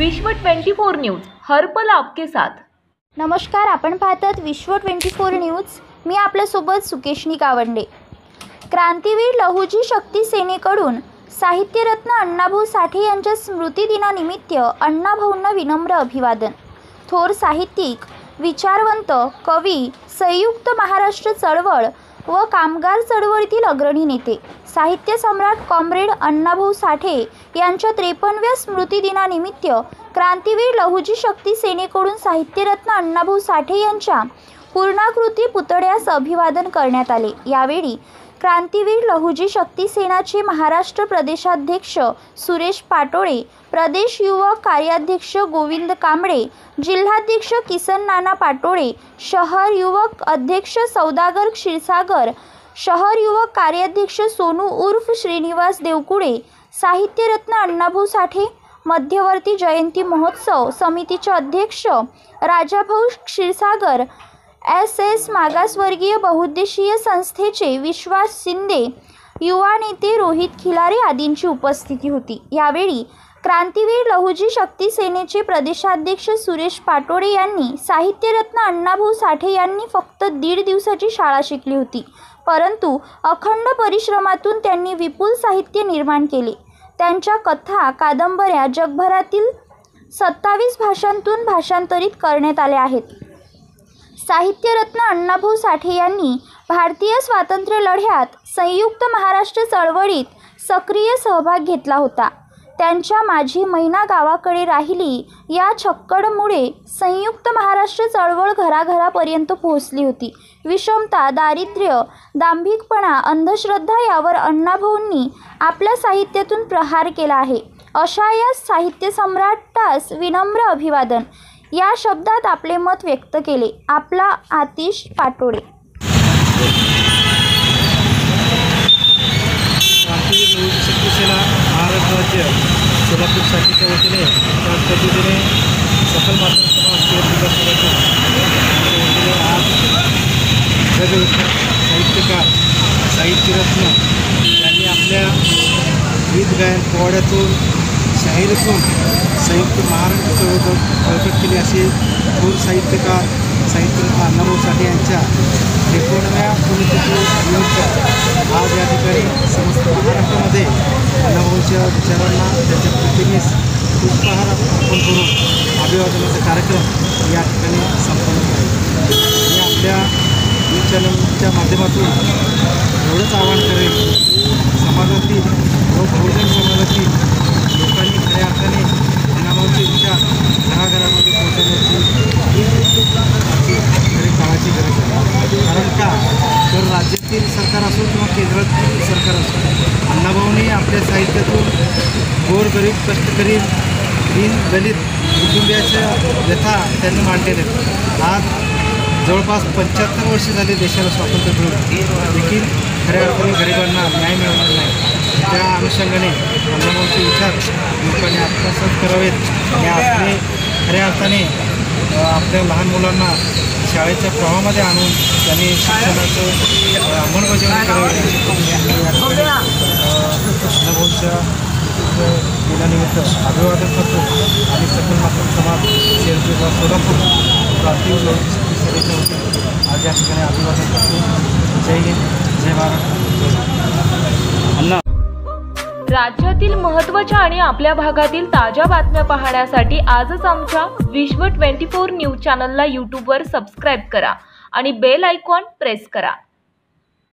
विश्व 24 न्यूज हर पल आपके साथ। नमस्कार, आपण पाहतात विश्व 24 न्यूज। मी आपल्यासोबत सुकेशनी कावंडे। क्रांतीवीर लहुजी शक्ती सेनेकडून साहित्यरत्न अण्णाभाऊ साठे यांच्या स्मृती दिनानिमित्त अण्णाभाऊंना विनम्र अभिवादन। थोर साहित्यिक, विचारवंत, कवी, संयुक्त महाराष्ट्र चळवळ व कामगार चळवळीतील अग्रणी नेते, साहित्य सम्राट कॉम्रेड अण्णाभाऊ साठे यांच्या 53व्या स्मृती दिनानिमित्त क्रांतीवीर लहुजी शक्ती सेनेकडून साहित्यरत्न अण्णाभाऊ साठे यांच्या पूर्णाकृती पुतळ्यास अभिवादन करण्यात आले। यावेळी क्रांतीवीर लहुजी शक्ती सेनाचे महाराष्ट्र प्रदेशाध्यक्ष सुरेश पाटोळे, प्रदेश युवक कार्याध्यक्ष गोविंद कांबळे, जिल्हाध्यक्ष किसन नाना पाटोळे, शहर युवक अध्यक्ष सौदागर क्षीरसागर, शहर युवक कार्याध्यक्ष सोनू उर्फ श्रीनिवास देवकुळे, साहित्यरत्न अण्णाभाऊ साठे मध्यवर्ती जयंती महोत्सव समितीचे अध्यक्ष राजाभाऊ क्षीरसागर, SS मागासवर्गीय बहुउद्देशीय संस्थेचे विश्वास शिंदे, युवा नेते रोहित खिलारे आदींची उपस्थिती होती। यावेळी क्रांतीवीर लहुजी शक्ती सेनेचे प्रदेशाध्यक्ष सुरेश पाटोळे यांनी साहित्यरत्न अण्णाभाऊ साठे यांनी फक्त 1.5 दिवसाची शाळा शिकली होती, परंतु अखंड परिश्रमातून त्यांनी विपुल साहित्य निर्माण केले। त्यांच्या कथा, कादंबऱ्या जगभरातील 27 भाषांतून भाषांतरित करण्यात आल्या आहेत। साहित्यरत्न अण्णाभाऊ साठे यांनी भारतीय स्वातंत्र्य लढ्यात, संयुक्त महाराष्ट्र चळवळीत सक्रिय सहभाग घेतला होता। त्यांच्या माझी मैना गावाकडे राहिली या छक्कडमुळे संयुक्त महाराष्ट्र चळवळ घराघरापर्यंत पोहोचली होती। विषमता, दारिद्र्य, दांभिकपणा, अंधश्रद्धा यावर अण्णाभाऊंनी आपल्या साहित्यातून प्रहार केला आहे। अशा या साहित्य सम्राटास विनम्र अभिवादन या शब्दात आपले मत व्यक्त केले। आपला आतिश पाटोळे। क्रांतीवीर लहुजी शक्ती सेना महाराष्ट्र राज्य सोलापूर शाखेच्या वतीने त्याच पद्धतीने सफल मातृ समाज विकास वतीने आज जगविख्यात साहित्यकार साहित्यरत्न यांनी आपल्या गीत गायन पोवाड्यातून, शाहिरीतून संयुक्त महाराष्ट्र चळवळ बळकट केली असे थोर साहित्यकार साहित्यरत्न अण्णाभाऊ साठे यांच्या 53व्या पुण्यतिथीनिमित्त आज या ठिकाणी समस्त महाराष्ट्रामध्ये अण्णाभाऊंच्या विचारांना त्यांच्या प्रतिमेस पुष्पहार अर्पण करून अभिवादनाचा कार्यक्रम या ठिकाणी संपन्न झाला। मी आपल्या न्यूज चॅनलच्या माध्यमातून एवढंच आवाहन करेन, समाजातील व बहुजन समाजातील लोकांनी खऱ्या अर्थाने अण्णाभाऊंचे विचार घराघरामध्ये पोहोचवण्याची खरी काळाची गरज आहे। कारण का तर राज्यातील सरकार असो किंवा केंद्रातील सरकार असो, अण्णाभाऊंनी आपल्या साहित्यातून गोरगरीब, कष्टकरी, दीन दलित कुटुंबियाच्या व्यथा त्यांनी मांडलेल्या आहेत। आज जवळपास 75 वर्ष झाले देशाला स्वातंत्र्य मिळून देखील खऱ्या अर्थाने गरिबांना न्याय मिळालेला नाही। त्या अनुषंगाने अण्णाभाऊंचे विचार लोकांनी आत्मसात करावेत आणि आपले खऱ्या अर्थाने आपल्या लहान मुलांना शाळेच्या प्रवाहामध्ये आणून त्यांनी शिक्षणाचं अंमलबजावणी करावी अण्णाभाऊंच्या दिनानिमित्त अभिवादन करतो आणि सकल मातृ समाज शेरपूर सोलापूर क्रांतीवीर लहुजी शक्ती सेनेच्या वतीने आज या ठिकाणी अभिवादन करतो। जय हिंद, जय महाराष्ट्र। राज्यातील महत्त्वाच्या आणि आपल्या भागातील ताज्या बातम्या पाहण्यासाठी आजच आमच्या विश्व 24 न्यूज चॅनलला यूट्यूबवर सबस्क्राईब करा आणि बेल आयकॉन प्रेस करा।